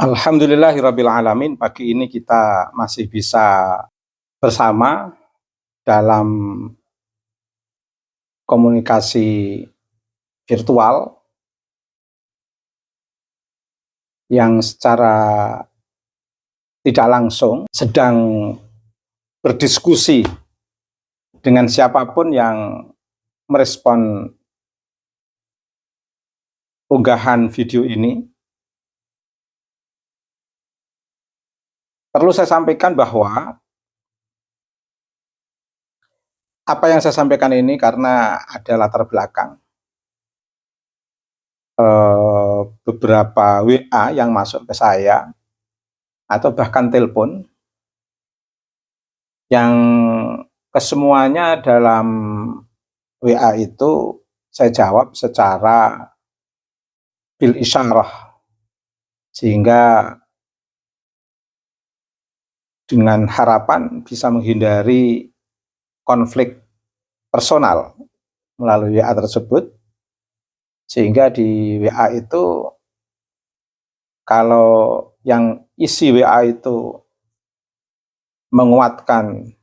Alhamdulillahirabbil alamin, pagi ini kita masih bisa bersama dalam komunikasi virtual yang secara tidak langsung sedang berdiskusi dengan siapapun yang merespon unggahan video ini. Perlu saya sampaikan bahwa apa yang saya sampaikan ini karena ada latar belakang beberapa WA yang masuk ke saya atau bahkan telepon yang kesemuanya dalam WA itu saya jawab secara bil isyarah, sehingga dengan harapan bisa menghindari konflik personal melalui WA tersebut, sehingga di WA itu kalau yang isi WA itu menguatkan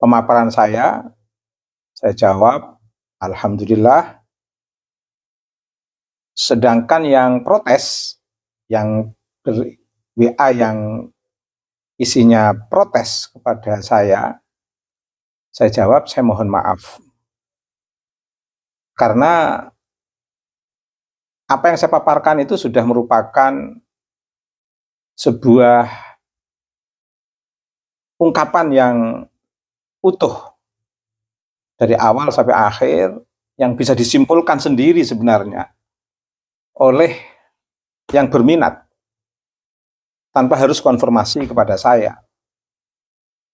pemaparan saya jawab alhamdulillah. Sedangkan yang protes, yang WA yang isinya protes kepada saya jawab saya mohon maaf. Karena apa yang saya paparkan itu sudah merupakan sebuah ungkapan yang utuh dari awal sampai akhir, yang bisa disimpulkan sendiri sebenarnya oleh yang berminat tanpa harus konfirmasi kepada saya,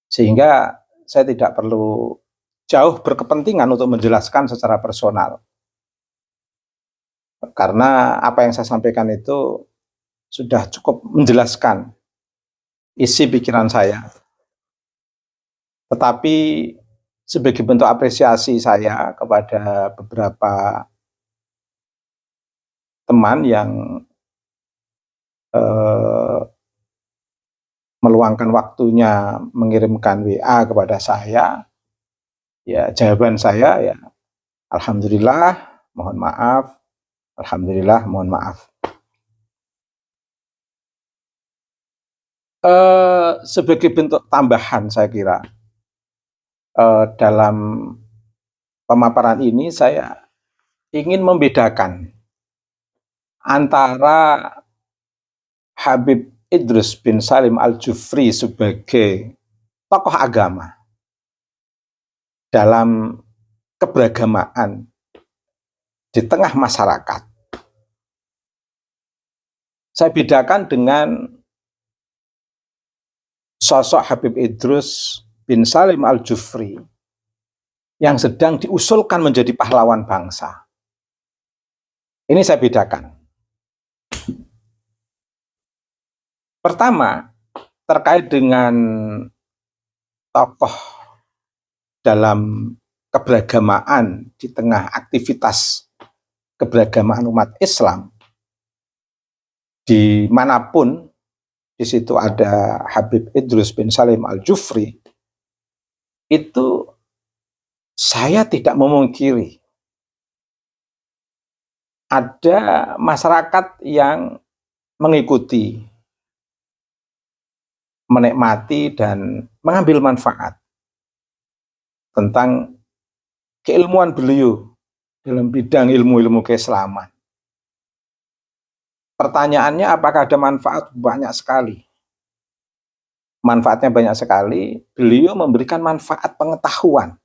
sehingga saya tidak perlu jauh berkepentingan untuk menjelaskan secara personal, karena apa yang saya sampaikan itu sudah cukup menjelaskan isi pikiran saya. Tetapi sebagai bentuk apresiasi saya kepada beberapa teman yang meluangkan waktunya mengirimkan WA kepada saya, ya jawaban saya ya alhamdulillah, mohon maaf, alhamdulillah, mohon maaf. Sebagai bentuk tambahan saya kira dalam pemaparan ini saya ingin membedakan antara Habib Idrus bin Salim Al-Jufri sebagai tokoh agama dalam keberagamaan di tengah masyarakat. Saya bedakan dengan sosok Habib Idrus bin Salim Al-Jufri yang sedang diusulkan menjadi pahlawan bangsa. Ini saya bedakan. Pertama, terkait dengan tokoh dalam keberagamaan di tengah aktivitas keberagamaan umat Islam, dimanapun di situ ada Habib Idrus bin Salim Al-Jufri, itu saya tidak memungkiri ada masyarakat yang mengikuti, menikmati, dan mengambil manfaat tentang keilmuan beliau dalam bidang ilmu-ilmu keislaman. Pertanyaannya, apakah ada manfaat? Banyak sekali. Manfaatnya banyak sekali. Beliau memberikan manfaat pengetahuan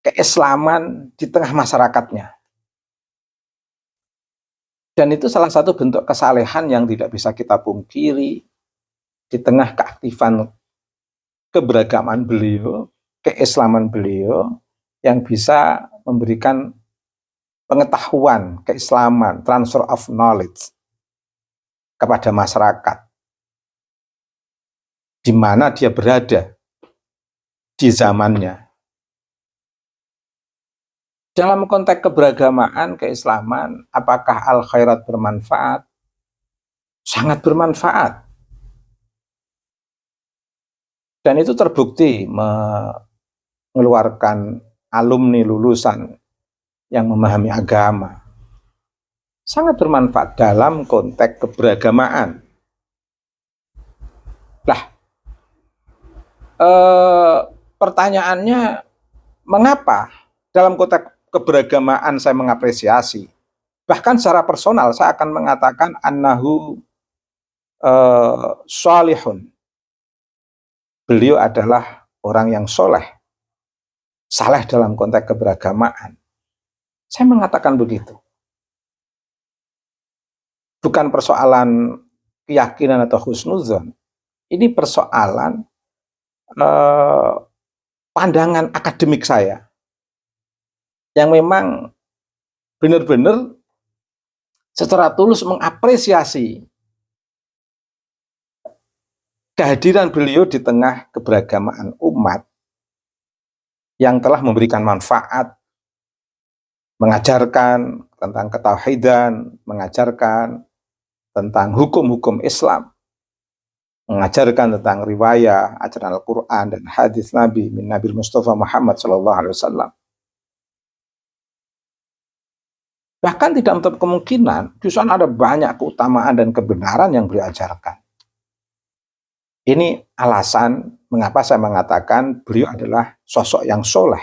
keislaman di tengah masyarakatnya. Dan itu salah satu bentuk kesalehan yang tidak bisa kita pungkiri di tengah keaktifan keberagaman beliau, keislaman beliau, yang bisa memberikan pengetahuan keislaman, transfer of knowledge kepada masyarakat di mana dia berada di zamannya. Dalam konteks keberagamaan keislaman, apakah al-khairat bermanfaat? sangat bermanfaat. Dan itu terbukti mengeluarkan alumni lulusan yang memahami agama. Sangat bermanfaat dalam konteks keberagamaan. Lah, pertanyaannya, mengapa dalam konteks keberagamaan saya mengapresiasi? Bahkan secara personal saya akan mengatakan annahu sholihun. Beliau adalah orang yang soleh. Saleh dalam konteks keberagamaan. Saya mengatakan begitu. Bukan persoalan keyakinan atau husnuzon. Ini persoalan pandangan akademik saya. Yang memang benar-benar secara tulus mengapresiasi kehadiran beliau di tengah keberagamaan umat yang telah memberikan manfaat, mengajarkan tentang ketauhidan, mengajarkan tentang hukum-hukum Islam, mengajarkan tentang riwayah, ajaran Al-Quran dan hadis Nabi min Nabi Mustafa Muhammad SAW. Bahkan tidak menutup kemungkinan di sana ada banyak keutamaan dan kebenaran yang beliau ajarkan. Ini alasan mengapa saya mengatakan beliau adalah sosok yang soleh.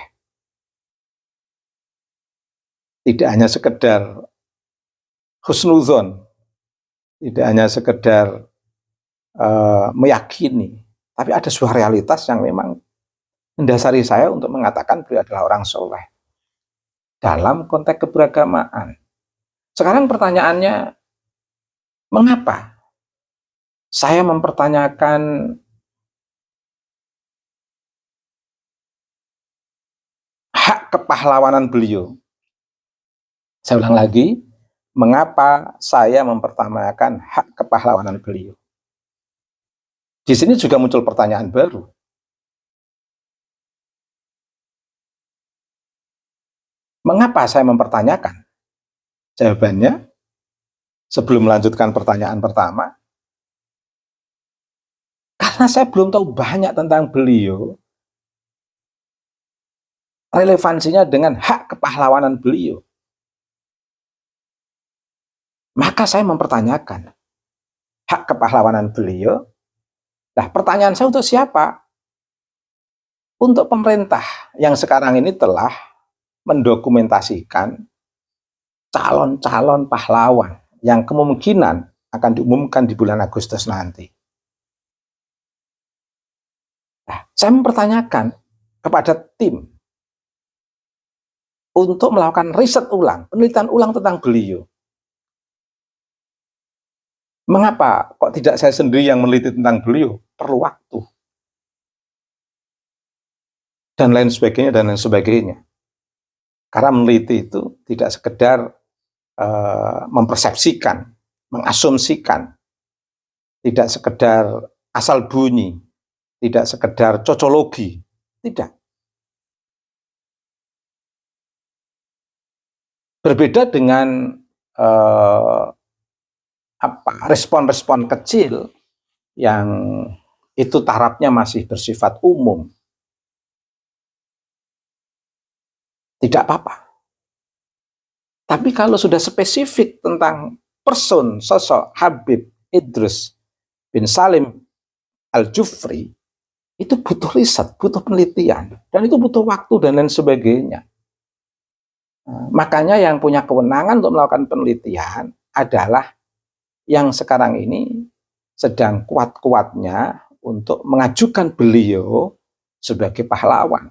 Tidak hanya sekedar husnuzon, tidak hanya sekedar meyakini, tapi ada sebuah realitas yang memang mendasari saya untuk mengatakan beliau adalah orang soleh dalam konteks keberagamaan. Sekarang pertanyaannya, mengapa saya mempertanyakan hak kepahlawanan beliau? Saya ulang lagi, mengapa saya mempertanyakan hak kepahlawanan beliau? Di sini juga muncul pertanyaan baru. Mengapa saya mempertanyakan? Jawabannya, sebelum melanjutkan pertanyaan pertama, karena saya belum tahu banyak tentang beliau, relevansinya dengan hak kepahlawanan beliau. Maka saya mempertanyakan hak kepahlawanan beliau. Nah, pertanyaan saya untuk siapa? Untuk pemerintah yang sekarang ini telah mendokumentasikan calon-calon pahlawan yang kemungkinan akan diumumkan di bulan Agustus nanti. Nah, saya mempertanyakan kepada tim untuk melakukan riset ulang, penelitian ulang tentang beliau. Mengapa kok tidak saya sendiri yang meneliti tentang beliau? Perlu waktu. Dan lain sebagainya, dan lain sebagainya. Karena meneliti itu tidak sekedar mempersepsikan, mengasumsikan, tidak sekedar asal bunyi, tidak sekedar cocologi, tidak. Berbeda dengan respon-respon kecil yang itu tarafnya masih bersifat umum. Tidak apa-apa. Tapi kalau sudah spesifik tentang person, sosok Habib Idrus bin Salim Al-Jufri, itu butuh riset, butuh penelitian, dan itu butuh waktu dan lain sebagainya. Makanya yang punya kewenangan untuk melakukan penelitian adalah yang sekarang ini sedang kuat-kuatnya untuk mengajukan beliau sebagai pahlawan.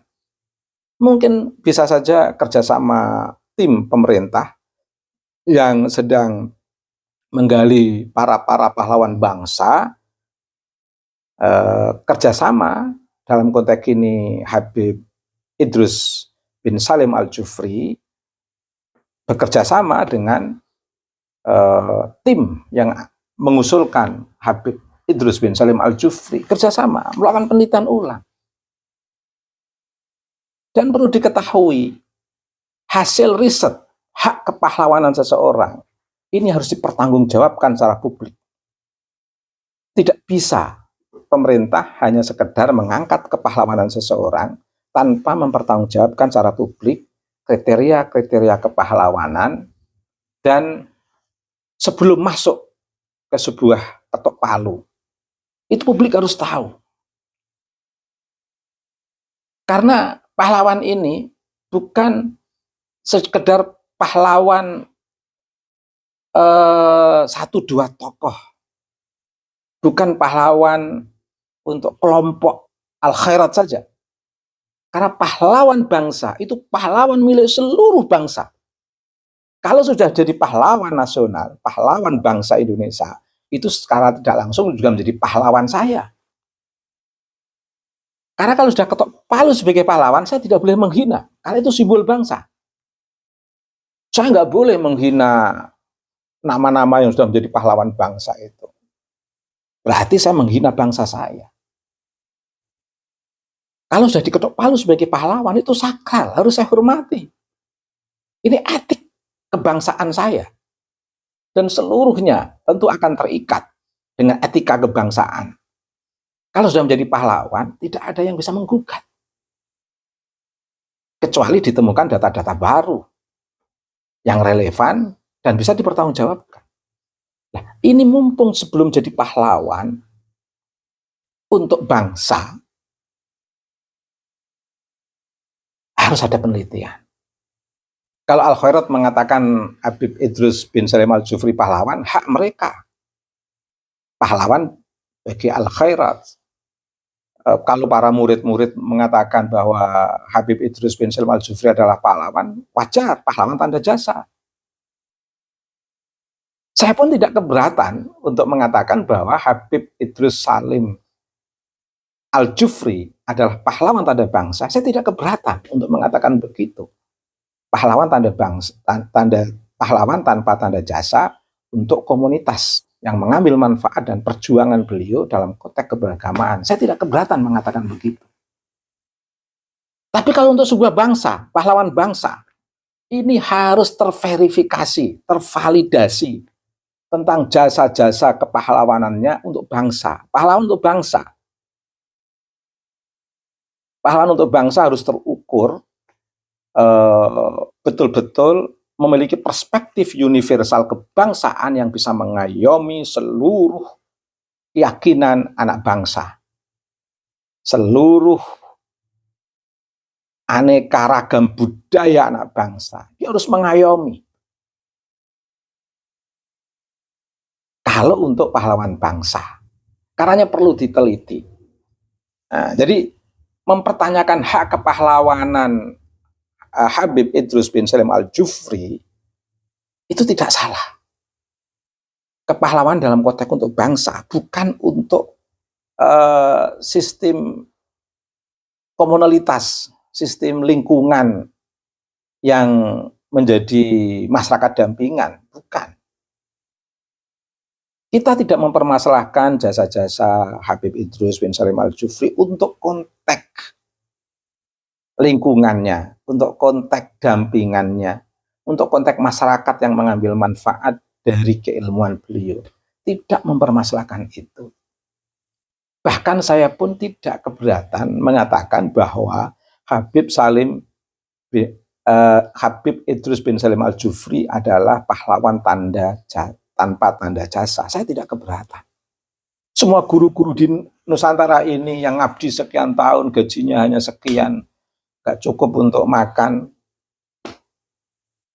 Mungkin bisa saja kerjasama tim pemerintah yang sedang menggali para pahlawan bangsa, kerjasama dalam konteks ini Habib Idrus bin Salim Al-Jufri bekerja sama dengan tim yang mengusulkan Habib Idrus bin Salim Al-Jufri, kerjasama melakukan penelitian ulang. Dan perlu diketahui, hasil riset hak kepahlawanan seseorang ini harus dipertanggungjawabkan secara publik. Tidak bisa pemerintah hanya sekedar mengangkat kepahlawanan seseorang tanpa mempertanggungjawabkan secara publik kriteria-kriteria kepahlawanan, dan sebelum masuk ke sebuah ketok palu, itu publik harus tahu. Karena pahlawan ini bukan sekedar pahlawan satu dua tokoh, bukan pahlawan untuk kelompok al-khairat saja. Karena pahlawan bangsa itu pahlawan milik seluruh bangsa. Kalau sudah jadi pahlawan nasional, pahlawan bangsa Indonesia, itu secara tidak langsung juga menjadi pahlawan saya. Karena kalau sudah ketok palu sebagai pahlawan, saya tidak boleh menghina, karena itu simbol bangsa. Saya nggak boleh menghina nama-nama yang sudah menjadi pahlawan bangsa itu. Berarti saya menghina bangsa saya. Kalau sudah diketok palu sebagai pahlawan, itu sakral, harus saya hormati. Ini etik kebangsaan saya. Dan seluruhnya tentu akan terikat dengan etika kebangsaan. Kalau sudah menjadi pahlawan, tidak ada yang bisa menggugat. Kecuali ditemukan data-data baru yang relevan dan bisa dipertanggungjawabkan. Nah, ini mumpung sebelum jadi pahlawan untuk bangsa, harus ada penelitian. Kalau Al-Khairat mengatakan Habib Idrus bin Salim Al-Jufri pahlawan, hak mereka. Pahlawan bagi Al-Khairat. Kalau para murid-murid mengatakan bahwa Habib Idrus bin Salim Al-Jufri adalah pahlawan, wajar, pahlawan tanda jasa. Saya pun tidak keberatan untuk mengatakan bahwa Habib Idrus Salim Al-Jufri adalah pahlawan tanda bangsa. Saya tidak keberatan untuk mengatakan begitu. Pahlawan tanda bangsa, pahlawan tanpa tanda jasa untuk komunitas yang mengambil manfaat dan perjuangan beliau dalam konteks keberagamaan. Saya tidak keberatan mengatakan begitu. Tapi kalau untuk sebuah bangsa, pahlawan bangsa, ini harus terverifikasi, tervalidasi tentang jasa-jasa kepahlawanannya untuk bangsa. Pahlawan untuk bangsa. Pahlawan untuk bangsa harus terukur betul-betul memiliki perspektif universal kebangsaan yang bisa mengayomi seluruh keyakinan anak bangsa, seluruh aneka ragam budaya anak bangsa. Dia harus mengayomi. Kalau untuk pahlawan bangsa, karena perlu diteliti. Nah, jadi mempertanyakan hak kepahlawanan Habib Idrus bin Salim Al-Jufri itu tidak salah. Kepahlawan dalam konteks untuk bangsa, bukan untuk sistem komunalitas, sistem lingkungan yang menjadi masyarakat dampingan, bukan. Kita tidak mempermasalahkan jasa-jasa Habib Idrus bin Salim Al-Jufri untuk konteks lingkungannya, untuk konteks dampingannya, untuk konteks masyarakat yang mengambil manfaat dari keilmuan beliau. Tidak mempermasalahkan itu. Bahkan saya pun tidak keberatan mengatakan bahwa Habib Idrus bin Salim Al-Jufri adalah pahlawan tanpa tanda jasa. Saya tidak keberatan. Semua guru-guru di Nusantara ini yang ngabdi sekian tahun, gajinya hanya sekian, gak cukup untuk makan,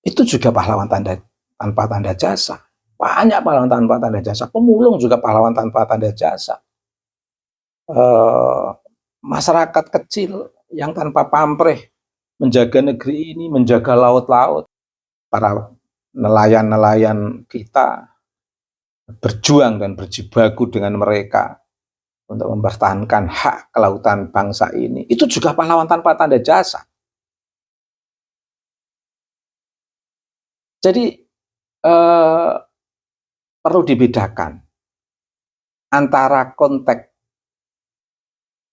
itu juga pahlawan tanpa tanda jasa. Banyak pahlawan tanpa tanda jasa. Pemulung juga pahlawan tanpa tanda jasa. Masyarakat kecil yang tanpa pamrih menjaga negeri ini, menjaga laut-laut. Para nelayan-nelayan kita berjuang dan berjibaku dengan mereka untuk mempertahankan hak kelautan bangsa ini. Itu juga pahlawan tanpa tanda jasa. Jadi perlu dibedakan antara konteks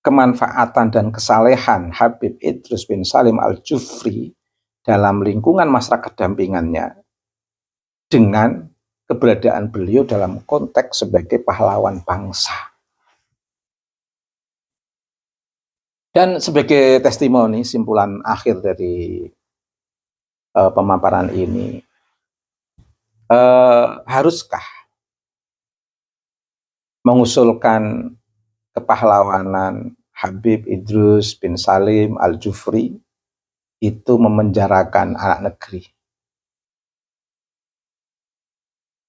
kemanfaatan dan kesalehan Habib Idrus bin Salim Al-Jufri dalam lingkungan masyarakat dampingannya dengan keberadaan beliau dalam konteks sebagai pahlawan bangsa. Dan sebagai testimoni, simpulan akhir dari pemaparan ini, haruskah mengusulkan kepahlawanan Habib Idrus bin Salim Al-Jufri itu memenjarakan anak negeri?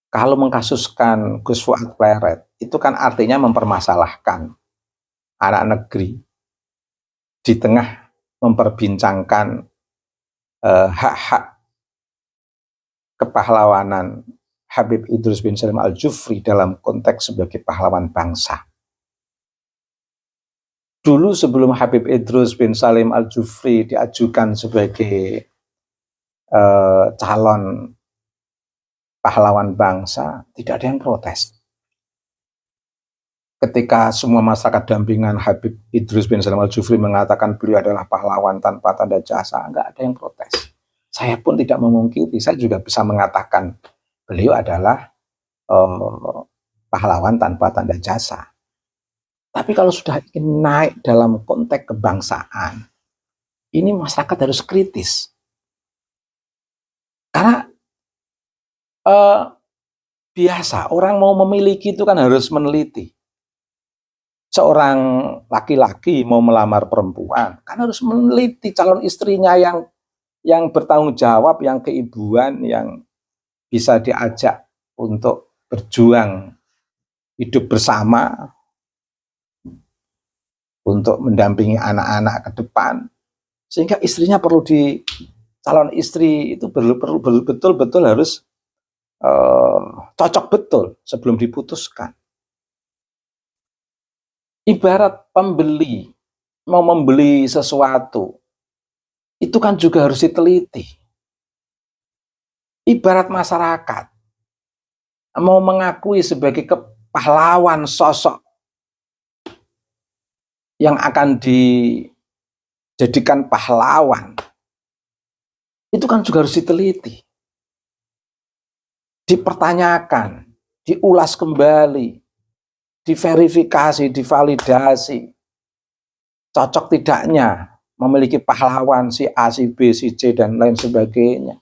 Kalau mengkasuskan Gus Fuad Pleret, itu kan artinya mempermasalahkan anak negeri di tengah memperbincangkan hak-hak kepahlawanan Habib Idrus bin Salim Al-Jufri dalam konteks sebagai pahlawan bangsa. Dulu sebelum Habib Idrus bin Salim Al-Jufri diajukan sebagai calon pahlawan bangsa, tidak ada yang protes. Ketika semua masyarakat dampingan Habib Idrus bin Salim Al-Jufri mengatakan beliau adalah pahlawan tanpa tanda jasa, nggak ada yang protes. Saya pun tidak memungkiri, saya juga bisa mengatakan beliau adalah pahlawan tanpa tanda jasa. Tapi kalau sudah ingin naik dalam konteks kebangsaan, ini masyarakat harus kritis. Karena biasa orang mau memiliki itu kan harus meneliti. Seorang laki-laki mau melamar perempuan kan harus meneliti calon istrinya yang bertanggung jawab, yang keibuan, yang bisa diajak untuk berjuang hidup bersama, untuk mendampingi anak-anak ke depan, sehingga istrinya calon istri itu betul-betul harus cocok betul sebelum diputuskan. Ibarat pembeli mau membeli sesuatu, itu kan juga harus diteliti. Ibarat masyarakat mau mengakui sebagai pahlawan sosok yang akan dijadikan pahlawan, itu kan juga harus diteliti, dipertanyakan, diulas kembali, diverifikasi, divalidasi, cocok tidaknya memiliki pahlawan si A, si B, si C, dan lain sebagainya.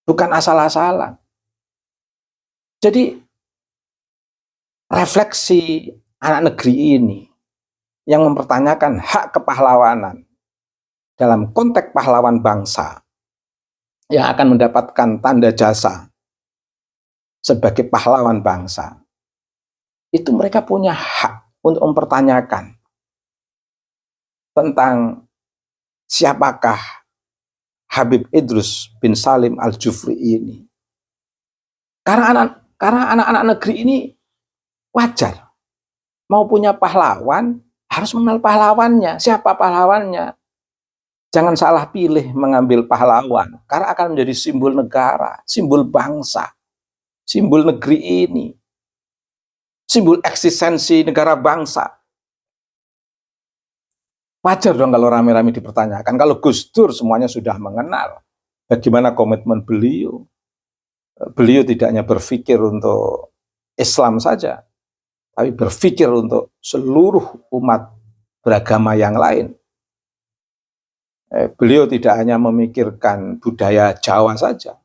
Bukan asal-asalan. Jadi refleksi anak negeri ini yang mempertanyakan hak kepahlawanan dalam konteks pahlawan bangsa yang akan mendapatkan tanda jasa sebagai pahlawan bangsa, itu mereka punya hak untuk mempertanyakan tentang siapakah Habib Idrus bin Salim Al-Jufri ini. Karena anak-anak negeri ini wajar mau punya pahlawan, harus mengenal pahlawannya. Siapa pahlawannya? Jangan salah pilih mengambil pahlawan, karena akan menjadi simbol negara, simbol bangsa, simbol negeri ini, simbol eksistensi negara bangsa. Wajar dong kalau rame-rame dipertanyakan. Kalau Gus Dur semuanya sudah mengenal bagaimana komitmen beliau. Beliau tidak hanya berpikir untuk Islam saja, tapi berpikir untuk seluruh umat beragama yang lain. Beliau tidak hanya memikirkan budaya Jawa saja,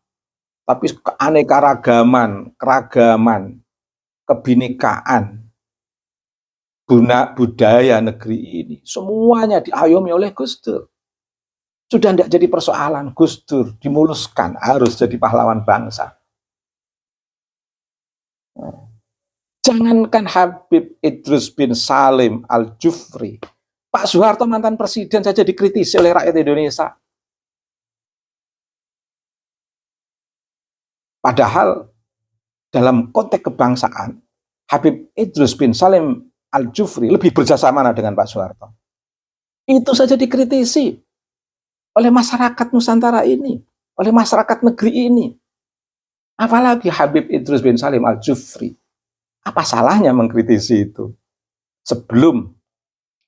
tapi keanekaragaman, keragaman, kebinekaan budaya negeri ini semuanya diayomi oleh Gus Dur. Sudah tidak jadi persoalan, Gus Dur dimuluskan harus jadi pahlawan bangsa. Jangankan Habib Idrus bin Salim Al-Jufri, Pak Soeharto mantan presiden saja dikritisi oleh rakyat Indonesia. Padahal dalam konteks kebangsaan, Habib Idrus bin Salim Al-Jufri lebih berjasa mana dengan Pak Soeharto. Itu saja dikritisi oleh masyarakat Nusantara ini, oleh masyarakat negeri ini. Apalagi Habib Idrus bin Salim Al-Jufri. Apa salahnya mengkritisi itu sebelum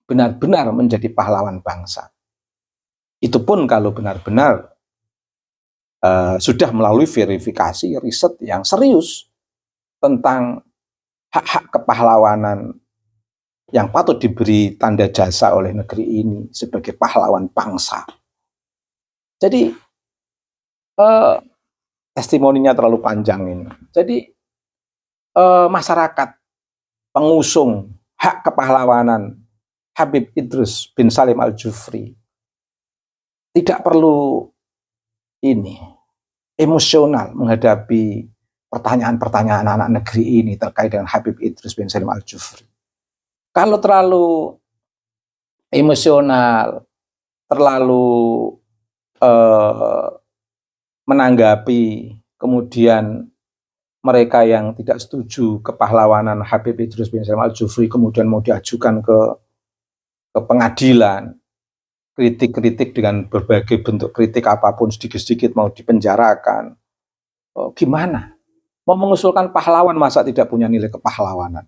benar-benar menjadi pahlawan bangsa? Itu pun kalau benar-benar sudah melalui verifikasi riset yang serius tentang hak-hak kepahlawanan yang patut diberi tanda jasa oleh negeri ini sebagai pahlawan bangsa. Jadi testimoninya terlalu panjang ini. Jadi masyarakat pengusung hak kepahlawanan Habib Idrus bin Salim Al-Jufri tidak perlu emosional menghadapi pertanyaan-pertanyaan anak negeri ini terkait dengan Habib Idrus bin Salim Al-Jufri. Kalau terlalu emosional, terlalu menanggapi kemudian mereka yang tidak setuju kepahlawanan Habib Idrus bin Salim Al-Jufri kemudian mau diajukan ke pengadilan, kritik-kritik dengan berbagai bentuk kritik apapun sedikit-sedikit mau dipenjarakan. Gimana? Mau mengusulkan pahlawan masa tidak punya nilai kepahlawanan?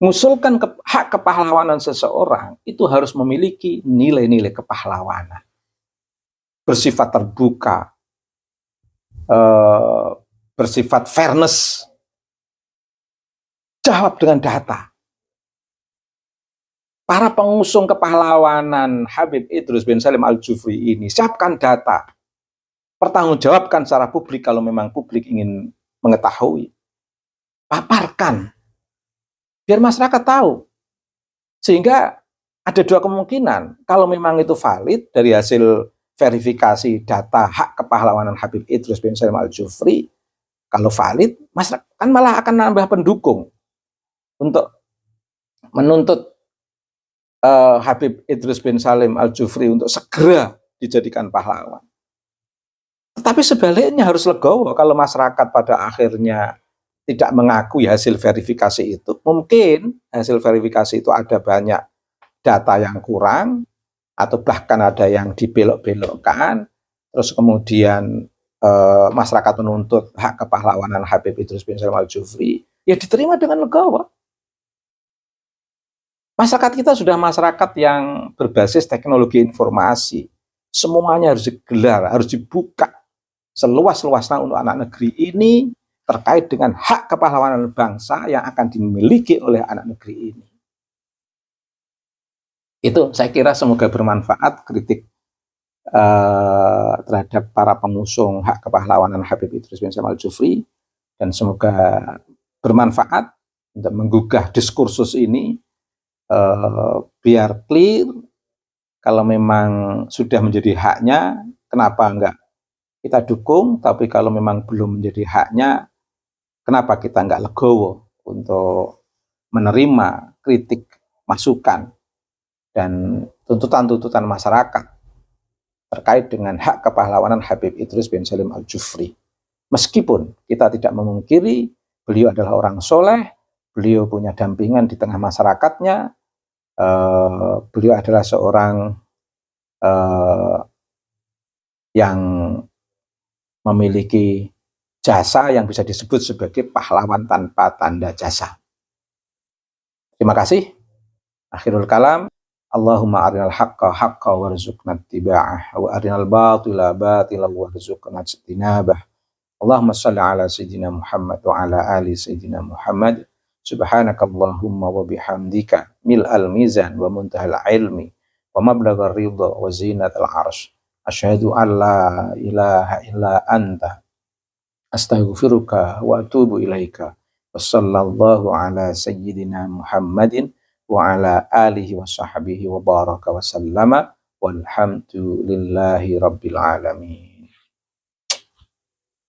Mengusulkan hak kepahlawanan seseorang itu harus memiliki nilai-nilai kepahlawanan. Bersifat terbuka, bersifat fairness, jawab dengan data. Para pengusung kepahlawanan Habib Idrus bin Salim Al-Jufri ini siapkan data, pertanggungjawabkan secara publik kalau memang publik ingin mengetahui, paparkan, biar masyarakat tahu. Sehingga ada dua kemungkinan, kalau memang itu valid dari hasil verifikasi data hak kepahlawanan Habib Idrus bin Salim Al-Jufri, kalau valid, masyarakat kan malah akan nambah pendukung untuk menuntut Habib Idrus bin Salim Al-Jufri untuk segera dijadikan pahlawan. Tetapi sebaliknya harus legowo kalau masyarakat pada akhirnya tidak mengakui hasil verifikasi itu. Mungkin hasil verifikasi itu ada banyak data yang kurang, atau bahkan ada yang dibelok-belokkan, terus kemudian masyarakat menuntut hak kepahlawanan Habib Idrus bin Salim Al-Jufri, ya diterima dengan legowo. Masyarakat kita sudah masyarakat yang berbasis teknologi informasi. Semuanya harus digelar, harus dibuka seluas-luasnya untuk anak negeri ini terkait dengan hak kepahlawanan bangsa yang akan dimiliki oleh anak negeri ini. Itu saya kira semoga bermanfaat kritik terhadap para pengusung hak kepahlawanan Habib Idrus bin Salim Al-Jufri, dan semoga bermanfaat untuk menggugah diskursus ini. Biar clear, kalau memang sudah menjadi haknya, kenapa enggak kita dukung, tapi kalau memang belum menjadi haknya, kenapa kita enggak legowo untuk menerima kritik, masukan, dan tuntutan-tuntutan masyarakat terkait dengan hak kepahlawanan Habib Idrus bin Salim Al-Jufri. Meskipun kita tidak memungkiri, beliau adalah orang soleh, beliau punya dampingan di tengah masyarakatnya, beliau adalah seorang yang memiliki jasa yang bisa disebut sebagai pahlawan tanpa tanda jasa. Terima kasih. Akhirul kalam. Allahumma arinal haqqa haqqa warzuqna ittiba'ah wa arinal batila batila warzuqna ijtinabah. Allahumma shalli ala sayyidina Muhammad wa ala ali sayyidina Muhammad. Subhanakallahumma wa bihamdika mil'al mizan wa muntahal ilmi wa mablaghar ridha wa zinatal arsh. Asyhadu an la ilaha illa anta astaghfiruka wa atubu ilaika. Wassallallahu ala sayyidina Muhammadin wa ala alihi wa sahbihi wa baraka wa sallama walhamdulillahi rabbil alamin.